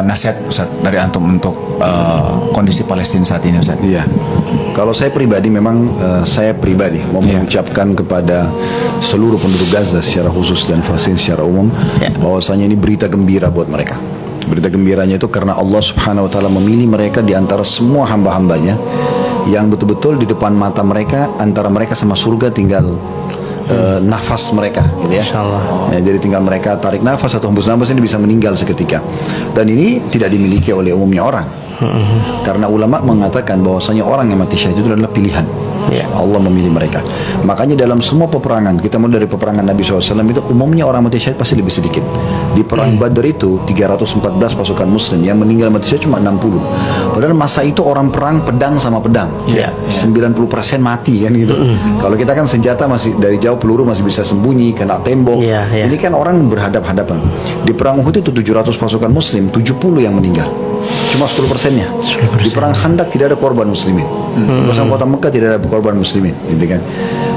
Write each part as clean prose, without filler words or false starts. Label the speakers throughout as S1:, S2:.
S1: Nasihat Ustaz dari antum untuk kondisi Palestina saat ini Ustaz.
S2: Iya. Kalau saya pribadi memang saya pribadi mau mengucapkan kepada seluruh penduduk Gaza secara khusus dan Palestina secara umum bahwasanya ini berita gembira buat mereka. Berita gembiranya itu karena Allah Subhanahu wa taala memilih mereka di antara semua hamba-hambanya yang betul-betul di depan mata mereka, antara mereka sama surga tinggal nafas mereka gitu ya. Ya, jadi tinggal mereka tarik nafas atau hembus nafas ini bisa meninggal seketika. Dan ini tidak dimiliki oleh umumnya orang. Karena ulama mengatakan bahwasanya orang yang mati syahid itu adalah pilihan. Allah memilih mereka. Makanya dalam semua peperangan, kita mulai dari peperangan Nabi SAW itu umumnya orang mati syahid pasti lebih sedikit. Di perang Badar itu 314 pasukan muslim, yang meninggal mati syahid cuma 60. Padahal masa itu orang perang pedang sama pedang, 90% mati kan gitu. Kalau kita kan senjata masih dari jauh, peluru masih bisa sembunyi, kena tembok. Ini kan orang berhadap-hadapan. Di perang Uhud itu 700 pasukan muslim, 70 yang meninggal, cuma 10%-nya. Di perang Khandak tidak ada korban muslimin. Bersama kota Mekah tidak ada korban muslimin, gitu kan.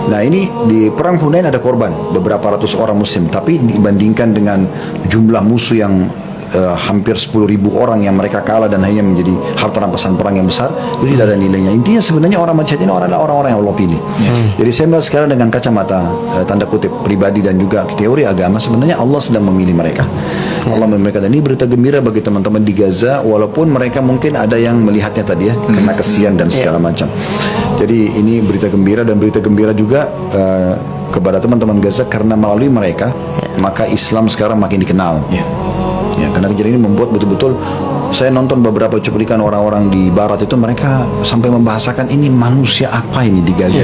S2: Nah ini di perang Hunain ada korban beberapa ratus orang muslim, tapi dibandingkan dengan jumlah musuh yang hampir 10.000 orang yang mereka kalah dan hanya menjadi harta rampasan perang yang besar, itu tidak ada nilainya. Intinya sebenarnya orang mati syahid ini adalah orang-orang yang Allah pilih. Jadi saya melihat sekarang dengan kacamata tanda kutip pribadi dan juga teori agama, sebenarnya Allah sedang memilih mereka. Allah memilih mereka, dan ini berita gembira bagi teman-teman di Gaza, walaupun mereka mungkin ada yang melihatnya tadi ya, karena kesian dan segala macam. Jadi ini berita gembira, dan berita gembira juga kepada teman-teman Gaza, karena melalui mereka maka Islam sekarang makin dikenal. Ya, karena kejadian ini membuat betul-betul saya nonton beberapa cuplikan orang-orang di barat itu, mereka sampai membahasakan ini manusia apa ini di Gaza.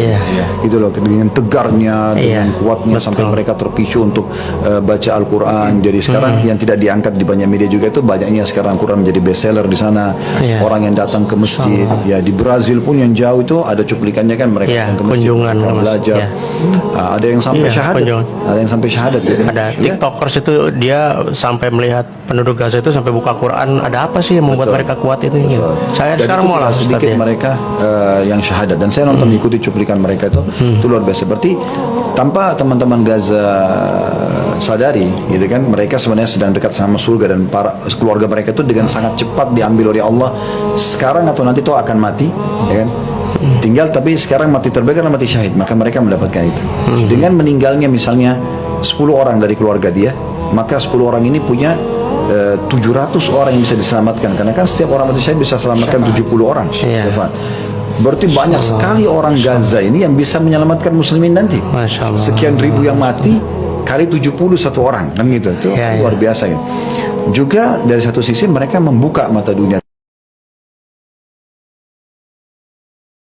S2: Itu loh, dengan tegarnya, dengan kuatnya, sampai mereka terpicu untuk baca Al-Quran. Jadi sekarang yang tidak diangkat di banyak media juga itu banyaknya sekarang Quran menjadi bestseller di sana. Orang yang datang ke masjid, ya di Brazil pun yang jauh itu ada cuplikannya kan, mereka datang ke masjid, mereka belajar. Ada yang sampai syahadat, ada yang sampai syahadat.
S3: Ada TikTokers itu dia sampai melihat penduduk Gaza itu sampai buka Quran. Ada apa sih yang membuat mereka kuat ini? Saya dan sekarang malah
S2: sedikit mereka yang syahadat, dan saya nonton ikuti cuplikan mereka itu luar biasa. Seperti tanpa teman-teman Gaza sadari gitu kan, mereka sebenarnya sedang dekat sama surga, dan para keluarga mereka itu dengan sangat cepat diambil oleh Allah sekarang atau nanti itu akan mati, ya kan? Tinggal tapi sekarang mati terbaik karena mati syahid, maka mereka mendapatkan itu. Dengan meninggalnya misalnya 10 orang dari keluarga dia, maka 10 orang ini punya 700 orang yang bisa diselamatkan, karena kan setiap orang mati syahid bisa selamatkan 70 orang. Berarti banyak sekali orang Gaza ini yang bisa menyelamatkan muslimin nanti. Sekian ribu yang mati kali 71 orang kan gitu. Itu luar biasa ya. Juga dari satu sisi mereka membuka mata dunia.